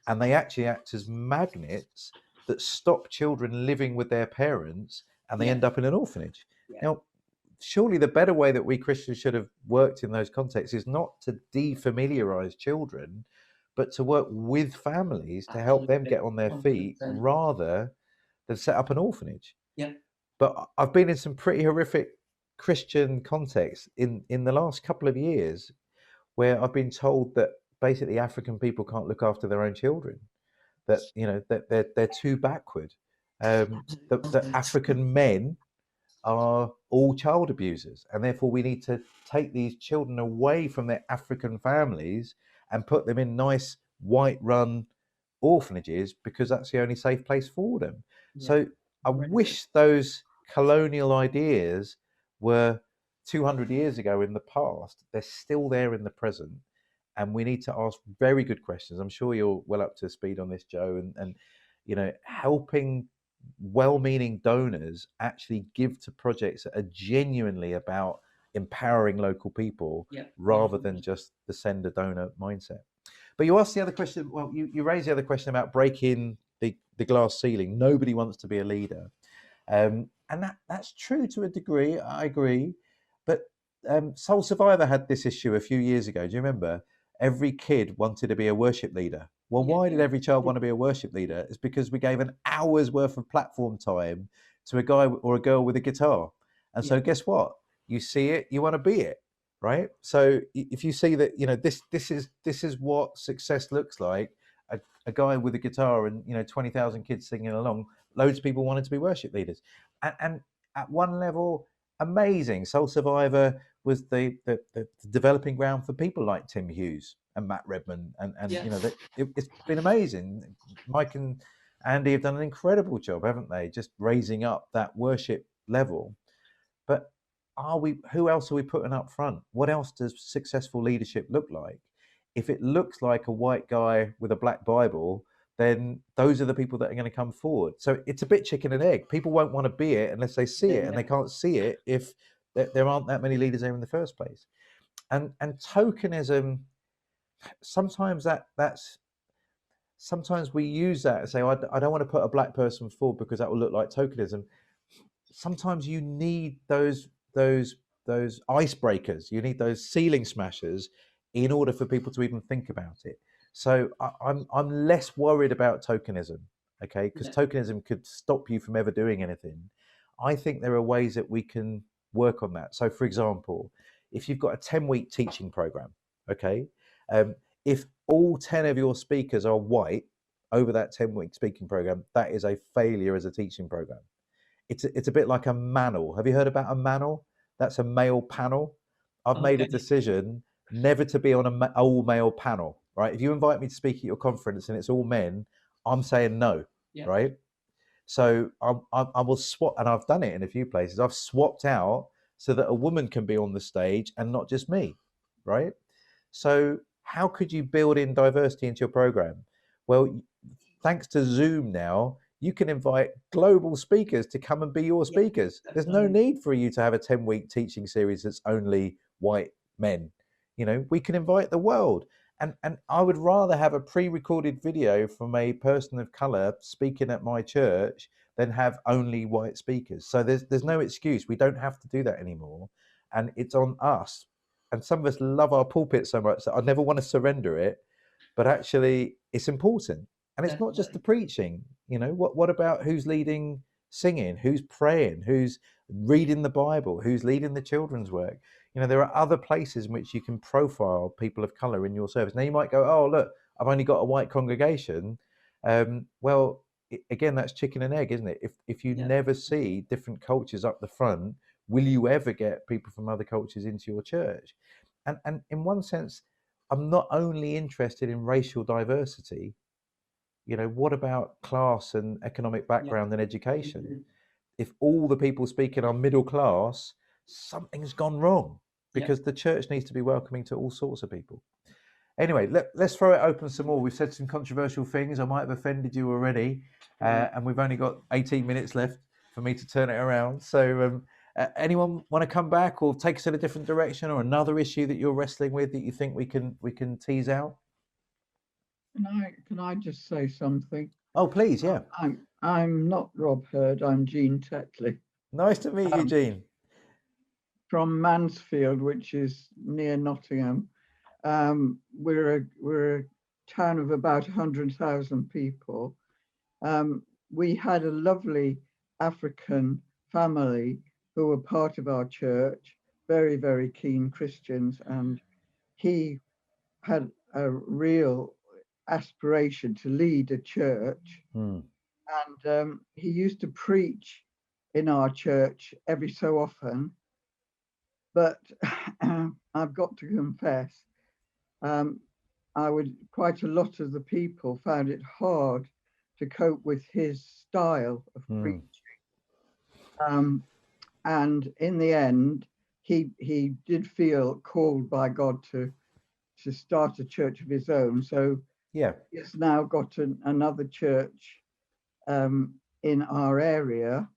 and they actually act as magnets that stop children living with their parents, and they end up in an orphanage. Yeah. Now, surely the better way that we Christians should have worked in those contexts is not to defamiliarize children, but to work with families to help them get on their feet 100%. Rather than set up an orphanage. Yeah. But I've been in some pretty horrific Christian contexts in the last couple of years where I've been told that basically African people can't look after their own children, that that they're too backward, that African men are all child abusers, and therefore we need to take these children away from their African families and put them in nice white-run orphanages because that's the only safe place for them. Yeah. So I wish those colonial ideas were 200 years ago in the past. They're still there in the present, and we need to ask very good questions. I'm sure you're well up to speed on this, Joe, and helping well-meaning donors actually give to projects that are genuinely about empowering local people rather than just the sender donor mindset. But you asked the other question, well, you raised the other question about breaking the glass ceiling. Nobody wants to be a leader. And that's true to a degree, I agree. But Soul Survivor had this issue a few years ago. Do you remember? Every kid wanted to be a worship leader. Well, why did every child want to be a worship leader? It's because we gave an hour's worth of platform time to a guy or a girl with a guitar. And so guess what? You see it, you want to be it, right? So if you see that, this is what success looks like, a guy with a guitar and 20,000 kids singing along, loads of people wanted to be worship leaders. And at one level, amazing. Soul Survivor was the developing ground for people like Tim Hughes and Matt Redman, and Yeah. you know, it's been amazing. Mike and Andy have done an incredible job, haven't they? Just raising up that worship level. But who else are we putting up front? What else does successful leadership look like? If it looks like a white guy with a black Bible, then those are the people that are going to come forward. So it's a bit chicken and egg. People won't want to be it unless they see it, and they can't see it if there aren't that many leaders there in the first place. And tokenism, sometimes that's sometimes we use that and say, I don't want to put a black person forward because that will look like tokenism. Sometimes you need those icebreakers, you need those ceiling smashers in order for people to even think about it. So I'm less worried about tokenism, okay, because tokenism could stop you from ever doing anything. I think there are ways that we can work on that. So for example, if you've got a 10-week teaching program, okay, if all 10 of your speakers are white over that 10-week speaking program, that is a failure as a teaching program. It's a bit like a manel. Have you heard about a manel? That's a male panel. I've made a decision never to be on an all male panel, right? If you invite me to speak at your conference and it's all men, I'm saying no, right? So I will swap, and I've done it in a few places. I've swapped out so that a woman can be on the stage and not just me, right? So how could you build in diversity into your program? Well, thanks to Zoom now, you can invite global speakers to come and be your speakers. There's no need for you to have a 10-week teaching series that's only white men. You know, we can invite the world. And I would rather have a pre-recorded video from a person of color speaking at my church than have only white speakers. So there's no excuse. We don't have to do that anymore. And it's on us. And some of us love our pulpit so much that I never want to surrender it. But actually, it's important. And it's not just the preaching. You know, what about who's leading singing, who's praying, who's reading the Bible, who's leading the children's work? You know, there are other places in which you can profile people of color in your service. Now you might go, oh, look, I've only got a white congregation. Well, again, that's chicken and egg, isn't it? If you never see different cultures up the front, will you ever get people from other cultures into your church? And in one sense, I'm not only interested in racial diversity. You know, what about class and economic background and education? If all the people speaking are middle class, something's gone wrong, because the church needs to be welcoming to all sorts of people. Anyway, let's throw it open some more. We've said some controversial things. I might have offended you already, and we've only got 18 minutes left for me to turn it around. So anyone want to come back or take us in a different direction, or another issue that you're wrestling with that you think we can tease out? Can I just say something? Oh, please, yeah. I'm not Rob Hurd. I'm Jean Tetley. Nice to meet you, Jean. From Mansfield, which is near Nottingham. We're a town of about 100,000 people. We had a lovely African family who were part of our church, very, very keen Christians, and he had a real aspiration to lead a church. And he used to preach in our church every so often. But I've got to confess, quite a lot of the people found it hard to cope with his style of preaching. And in the end, he did feel called by God to start a church of his own. So he's now got another church in our area.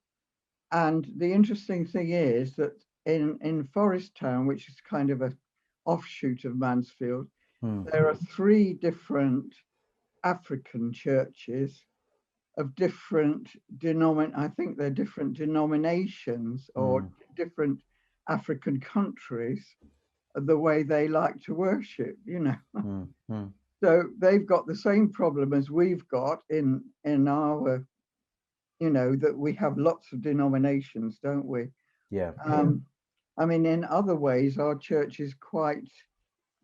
And the interesting thing is that in Forest Town, which is kind of an offshoot of Mansfield, there are 3 different African churches of different I think they're different denominations or different African countries, the way they like to worship, you know. So they've got the same problem as we've got in our, you know, that we have lots of denominations, don't we? Yeah. I mean, in other ways, our church is quite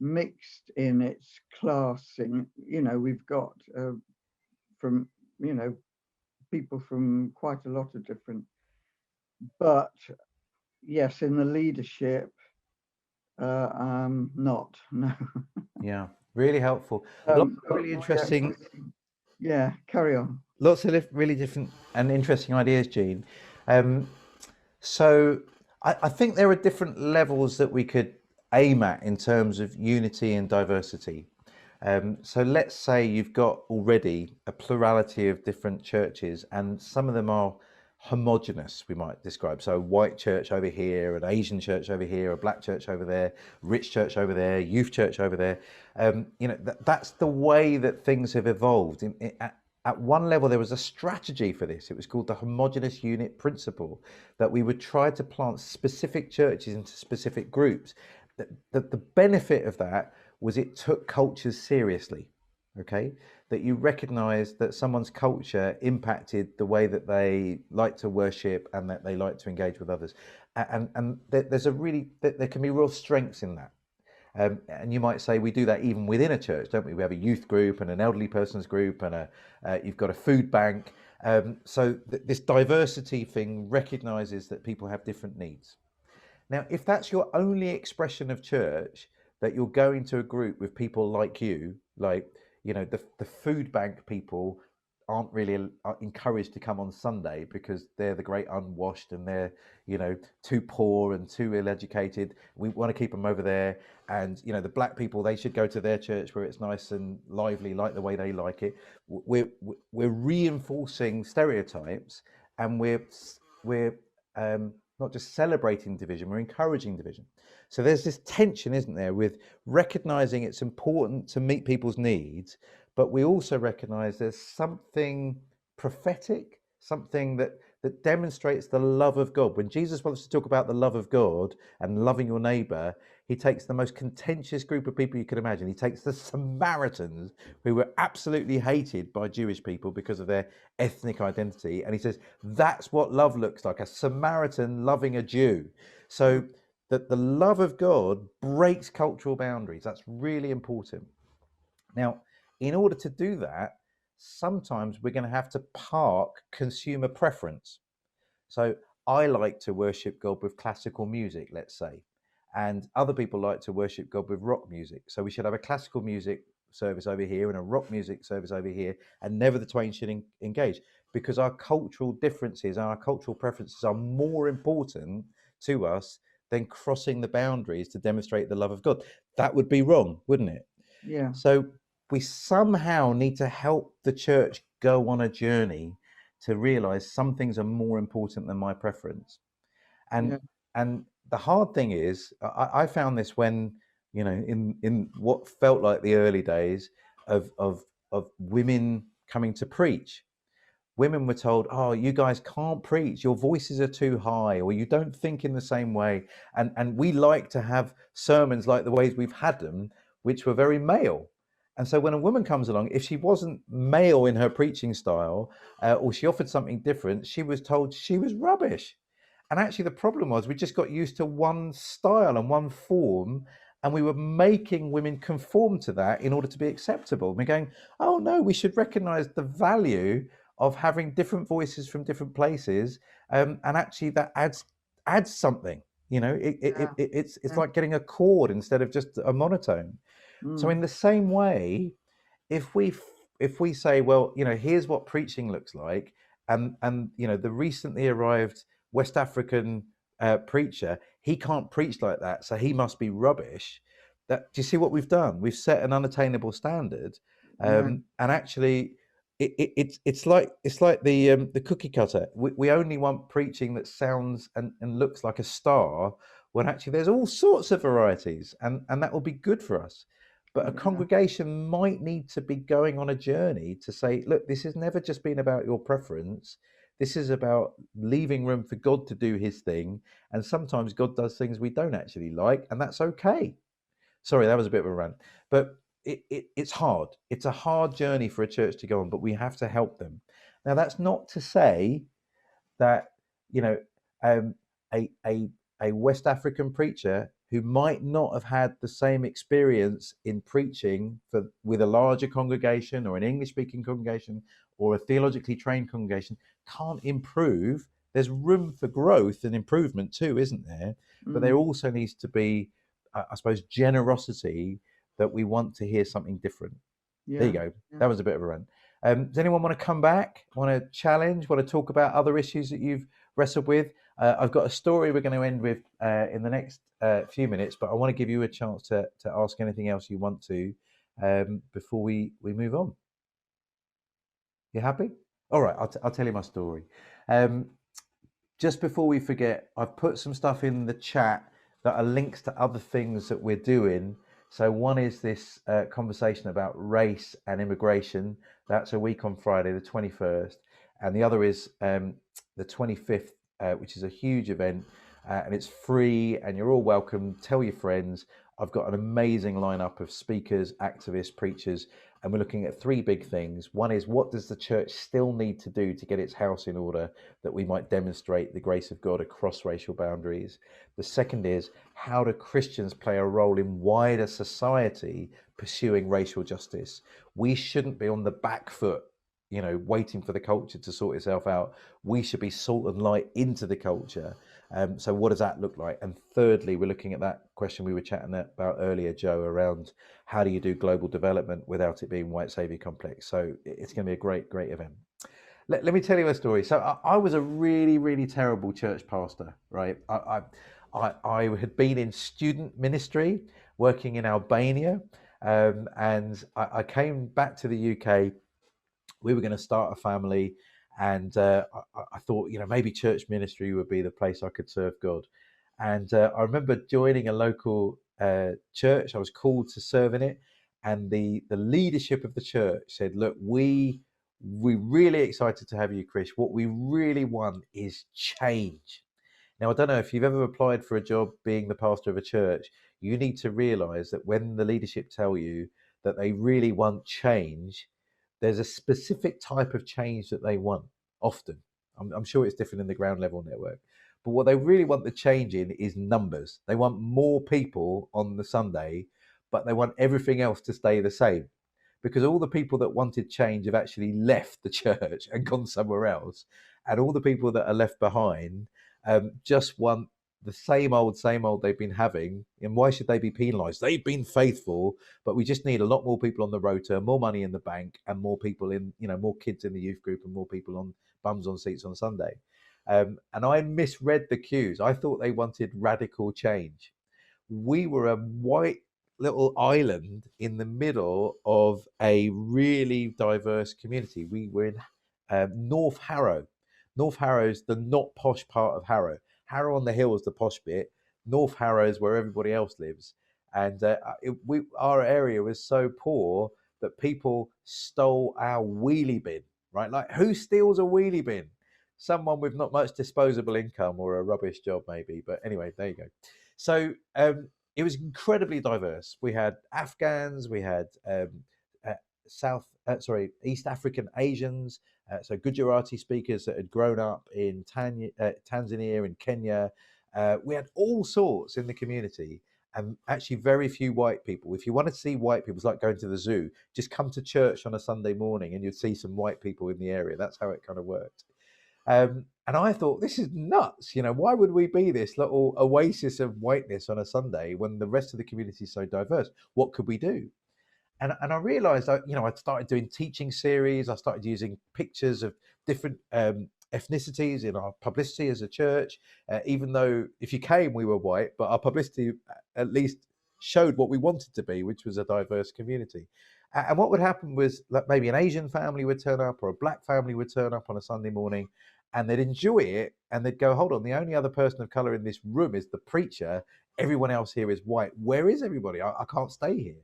mixed in its classing. You know, we've got from, you know, people from quite a lot of different, but yes, in the leadership, Not, no. Yeah, really helpful. Really interesting. Yeah, carry on. Lots of really different and interesting ideas, Jean. So I think there are different levels that we could aim at in terms of unity and diversity. So let's say you've got already a plurality of different churches, and some of them are homogenous, we might describe. So a white church over here, an Asian church over here, a black church over there, rich church over there, youth church over there. That's the way that things have evolved. At one level, there was a strategy for this. It was called the homogeneous unit principle, that we would try to plant specific churches into specific groups. The benefit of that was it took cultures seriously, okay? That you recognized that someone's culture impacted the way that they like to worship and that they like to engage with others. And there can be real strengths in that. And you might say we do that even within a church, don't we? We have a youth group and an elderly person's group, and you've got a food bank. So this diversity thing recognizes that people have different needs. Now, if that's your only expression of church, that you're going to a group with people like you, like, the food bank people aren't really encouraged to come on Sunday because they're the great unwashed and they're, too poor and too ill-educated. We want to keep them over there. And, the black people, they should go to their church where it's nice and lively, like the way they like it. We're reinforcing stereotypes, and we're not just celebrating division, we're encouraging division. So there's this tension, isn't there, with recognizing it's important to meet people's needs, but we also recognize there's something prophetic, something that demonstrates the love of God. When Jesus wants to talk about the love of God and loving your neighbor, he takes the most contentious group of people you could imagine. He takes the Samaritans, who were absolutely hated by Jewish people because of their ethnic identity, and he says, that's what love looks like, a Samaritan loving a Jew. So that the love of God breaks cultural boundaries. That's really important. Now, in order to do that, sometimes we're going to have to park consumer preference. So I like to worship God with classical music, let's say, and other people like to worship God with rock music. So we should have a classical music service over here and a rock music service over here, and never the twain should engage, because our cultural differences and our cultural preferences are more important to us than crossing the boundaries to demonstrate the love of God. That would be wrong, wouldn't it? Yeah. So we somehow need to help the church go on a journey to realize some things are more important than my preference. And the hard thing is, I found this when, in what felt like the early days of women coming to preach. Women were told, oh, you guys can't preach, your voices are too high, or you don't think in the same way. And we like to have sermons like the ways we've had them, which were very male. And so when a woman comes along, if she wasn't male in her preaching style, or she offered something different, she was told she was rubbish. And actually the problem was we just got used to one style and one form, and we were making women conform to that in order to be acceptable. We're going, oh no, we should recognize the value of having different voices from different places, and actually that adds something. It's like getting a chord instead of just a monotone. So in the same way, if we say, well, here's what preaching looks like, and the recently arrived West African preacher, he can't preach like that, so he must be rubbish. Do you see what we've done? We've set an unattainable standard, and actually, it's like the cookie cutter. We only want preaching that sounds and looks like a star, when actually there's all sorts of varieties, and that will be good for us. But a congregation might need to be going on a journey to say, look, this has never just been about your preference. This is about leaving room for God to do his thing. And sometimes God does things we don't actually like, and that's okay. Sorry, that was a bit of a rant. But it's hard. It's a hard journey for a church to go on, but we have to help them. Now, that's not to say that, a West African preacher who might not have had the same experience in preaching with a larger congregation or an English-speaking congregation or a theologically trained congregation can't improve. There's room for growth and improvement too, isn't there? But there also needs to be I suppose, generosity that we want to hear something different. Yeah. There you go. Yeah. That was a bit of a rant. Does anyone want to come back? Want to challenge? Want to talk about other issues that you've wrestled with? I've got a story we're going to end with in the next few minutes, but I want to give you a chance to ask anything else you want to before we move on. You happy? All right, I'll tell you my story. Just before we forget, I've put some stuff in the chat that are links to other things that we're doing. So one is this conversation about race and immigration. That's a week on Friday, the 21st. And the other is the 25th, which is a huge event. And it's free and you're all welcome. Tell your friends. I've got an amazing lineup of speakers, activists, preachers, and we're looking at three big things. One is, what does the church still need to do to get its house in order that we might demonstrate the grace of God across racial boundaries? The second is, how do Christians play a role in wider society pursuing racial justice? We shouldn't be on the back foot, waiting for the culture to sort itself out. We should be salt and light into the culture. So what does that look like? And thirdly, we're looking at that question we were chatting about earlier, Joe, around how do you do global development without it being white savior complex? So it's going to be a great, great event. Let me tell you a story. So I was a really, really terrible church pastor, right? I had been in student ministry, working in Albania, and I came back to the UK. We were going to start a family, and I thought, maybe church ministry would be the place I could serve God. And I remember joining a local church. I was called to serve in it, and the leadership of the church said, "Look, we're really excited to have you, Krish. What we really want is change." Now, I don't know if you've ever applied for a job being the pastor of a church. You need to realize that when the leadership tell you that they really want change, there's a specific type of change that they want often. I'm sure it's different in the ground level network. But what they really want the change in is numbers. They want more people on the Sunday, but they want everything else to stay the same. Because all the people that wanted change have actually left the church and gone somewhere else. And all the people that are left behind just want the same old they've been having. And why should they be penalized? They've been faithful, but we just need a lot more people on the rota, more money in the bank, and more people in, more kids in the youth group, and more people on bums on seats on Sunday. And I misread the cues. I thought they wanted radical change. We were a white little island in the middle of a really diverse community. We were in North Harrow. North Harrow's the not posh part of Harrow. Harrow on the Hill is the posh bit. North Harrow is where everybody else lives. And our area was so poor that people stole our wheelie bin, right? Like, who steals a wheelie bin? Someone with not much disposable income or a rubbish job, maybe. But anyway, there you go. So it was incredibly diverse. We had Afghans, we had East African Asians, so Gujarati speakers that had grown up in Tanzania and Kenya. We had all sorts in the community, and actually very few white people. If you want to see white people, it's like going to the zoo. Just come to church on a Sunday morning and you'd see some white people in the area. That's how it kind of worked. And I thought, this is nuts. Why would we be this little oasis of whiteness on a Sunday when the rest of the community is so diverse? What could we do? And I realized that, I'd started doing teaching series. I started using pictures of different ethnicities in our publicity as a church, even though if you came, we were white, but our publicity at least showed what we wanted to be, which was a diverse community. And what would happen was that maybe an Asian family would turn up or a black family would turn up on a Sunday morning, and they'd enjoy it. And they'd go, hold on, the only other person of color in this room is the preacher. Everyone else here is white. Where is everybody? I can't stay here.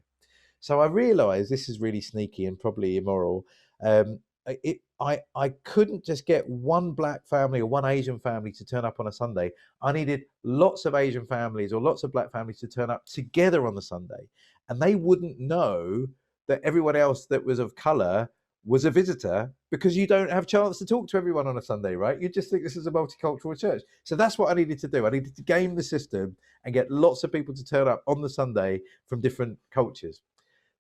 So I realized this is really sneaky and probably immoral. I couldn't just get one black family or one Asian family to turn up on a Sunday. I needed lots of Asian families or lots of black families to turn up together on the Sunday. And they wouldn't know that everyone else that was of color was a visitor, because you don't have a chance to talk to everyone on a Sunday, right? You just think this is a multicultural church. So that's what I needed to do. I needed to game the system and get lots of people to turn up on the Sunday from different cultures.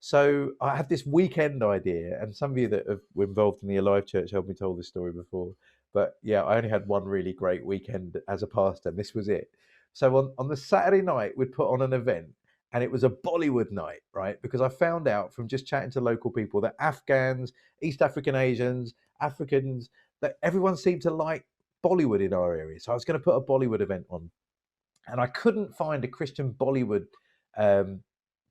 So I had this weekend idea, and some of you that were involved in the Alive Church helped me tell this story before. But yeah, I only had one really great weekend as a pastor, and this was it. So on the Saturday night, we'd put on an event, and it was a Bollywood night, right? Because I found out from just chatting to local people that Afghans, East African Asians, Africans, that everyone seemed to like Bollywood in our area. So I was going to put a Bollywood event on, and I couldn't find a Christian Bollywood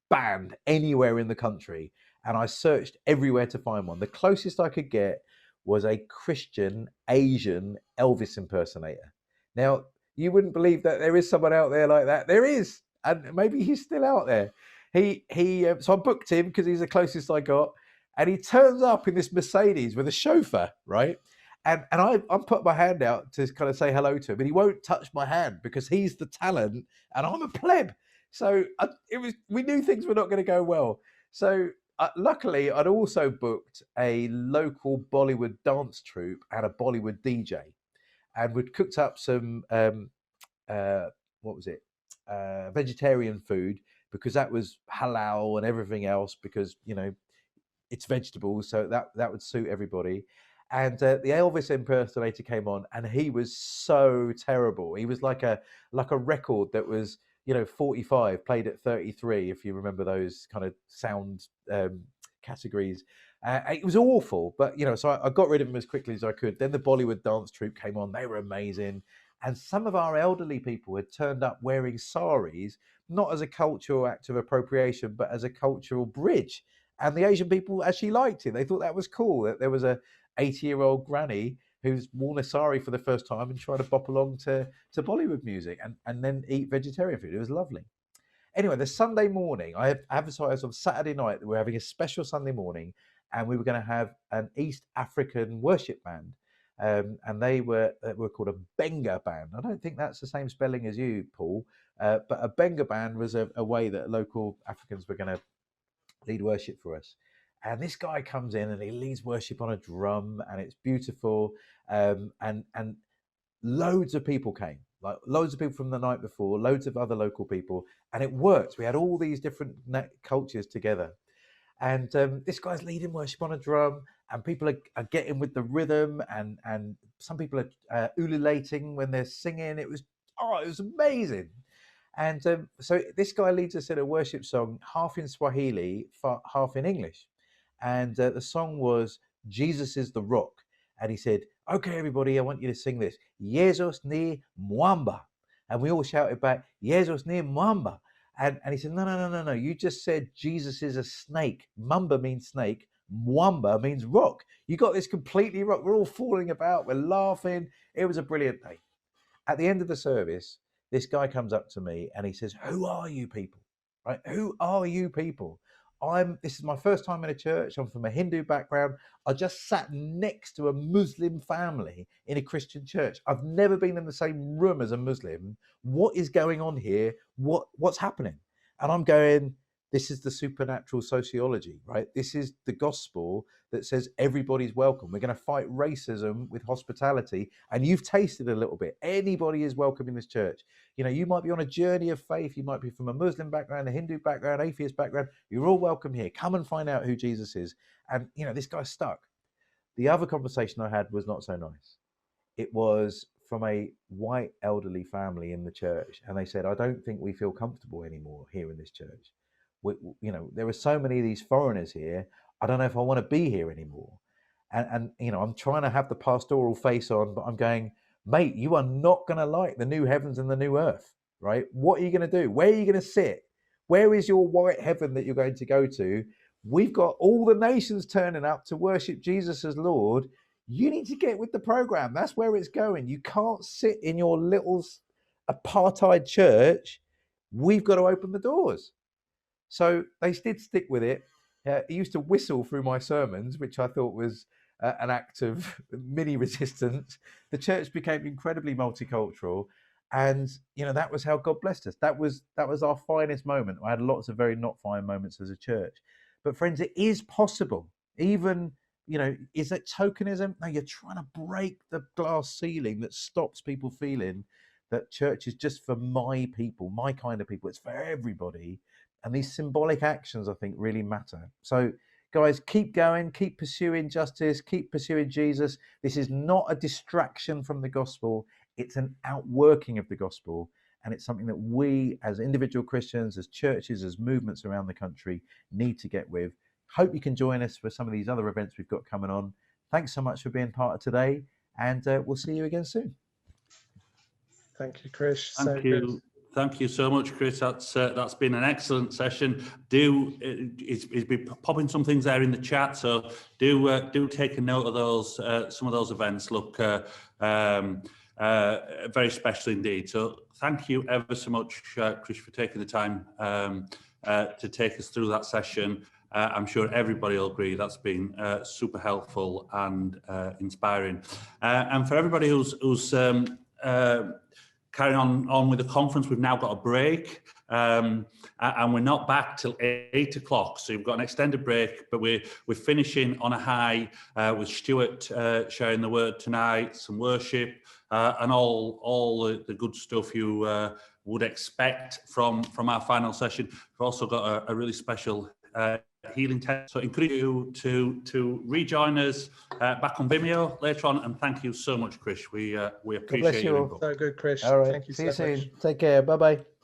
band anywhere in the country. And I searched everywhere to find one. The closest I could get was a Christian Asian Elvis impersonator. Now, you wouldn't believe that there is someone out there like that. There is, and maybe he's still out there. So I booked him because he's the closest I got, and he turns up in this Mercedes with a chauffeur, right? And I put my hand out to kind of say hello to him, and he won't touch my hand because he's the talent and I'm a pleb. So we knew things were not going to go well. So luckily, I'd also booked a local Bollywood dance troupe and a Bollywood DJ, and we'd cooked up some vegetarian food, because that was halal and everything else, because it's vegetables, so that would suit everybody. And the Elvis impersonator came on, and he was so terrible. He was like a record that was 45 played at 33, if you remember those kind of sound categories. It was awful, but so I got rid of him as quickly as I could. Then the Bollywood dance troupe came on. They were amazing. And some of our elderly people had turned up wearing saris, not as a cultural act of appropriation, but as a cultural bridge. And the Asian people actually liked it. They thought that was cool, that there was a 80-year-old granny who's worn a sari for the first time and trying to bop along to Bollywood music and then eat vegetarian food. It was lovely. Anyway, the Sunday morning, I advertised on Saturday night that we're having a special Sunday morning, and we were going to have an East African worship band. And they were called a Benga band. I don't think that's the same spelling as you, Paul, but a Benga band was a way that local Africans were going to lead worship for us. And this guy comes in and he leads worship on a drum, and it's beautiful. And loads of people came, like loads of people from the night before, loads of other local people, and it worked. We had all these different cultures together. And this guy's leading worship on a drum, and people are getting with the rhythm, and some people are ululating when they're singing. It was amazing. And so this guy leads us in a worship song, half in Swahili, half in English. And the song was Jesus is the Rock. And he said, okay, everybody, I want you to sing this. Jesus ni Mwamba. And we all shouted back, Jesus ni Mwamba. And he said, no. You just said Jesus is a snake. Mamba means snake. Mwamba means rock. You got this completely wrong. We're all falling about. We're laughing. It was a brilliant day. At the end of the service, this guy comes up to me and he says, who are you people? Right? Who are you people? This is my first time in a church. I'm from a Hindu background. I just sat next to a Muslim family in a Christian church. I've never been in the same room as a Muslim. What is going on here? What's happening? And I'm going, this is the supernatural sociology, right? This is the gospel that says everybody's welcome. We're going to fight racism with hospitality. And you've tasted a little bit. Anybody is welcome in this church. You might be on a journey of faith. You might be from a Muslim background, a Hindu background, atheist background. You're all welcome here. Come and find out who Jesus is. And, this guy's stuck. The other conversation I had was not so nice. It was from a white elderly family in the church. And they said, I don't think we feel comfortable anymore here in this church. There are so many of these foreigners here. I don't know if I want to be here anymore. And I'm trying to have the pastoral face on, but I'm going, mate, you are not going to like the new heavens and the new earth, right? What are you going to do? Where are you going to sit? Where is your white heaven that you're going to go to? We've got all the nations turning up to worship Jesus as Lord. You need to get with the program. That's where it's going. You can't sit in your little apartheid church. We've got to open the doors. So they did stick with it. He used to whistle through my sermons, which I thought was an act of mini resistance. The church became incredibly multicultural, and that was how God blessed us. That was our finest moment. I had lots of very not fine moments as a church, but friends, it is possible. Even is that tokenism? No, you're trying to break the glass ceiling that stops people feeling that church is just for my people, my kind of people. It's for everybody. And these symbolic actions, I think, really matter. So, guys, keep going, keep pursuing justice, keep pursuing Jesus. This is not a distraction from the gospel. It's an outworking of the gospel. and it's something that we as individual Christians, as churches, as movements around the country need to get with. Hope you can join us for some of these other events we've got coming on. Thanks so much for being part of today, and we'll see you again soon. Thank you, Krish. Thank you. Thank you so much, Chris. That's been an excellent session. He's been popping some things there in the chat, so do take a note of those. Some of those events look very special indeed. So thank you ever so much, Chris, for taking the time to take us through that session. I'm sure everybody will agree that's been super helpful and inspiring. And for everybody who's carrying on with the conference, we've now got a break, and we're not back till 8 o'clock. So we've got an extended break, but we're finishing on a high with Stuart sharing the word tonight, some worship, and all the good stuff you would expect from our final session. We've also got a really special healing test. So I encourage you to rejoin us back on Vimeo later on, and thank you so much, Krish. We appreciate you. Your input. So good, Krish. All right. Thank you See so you much. soon. Take care. Bye-bye.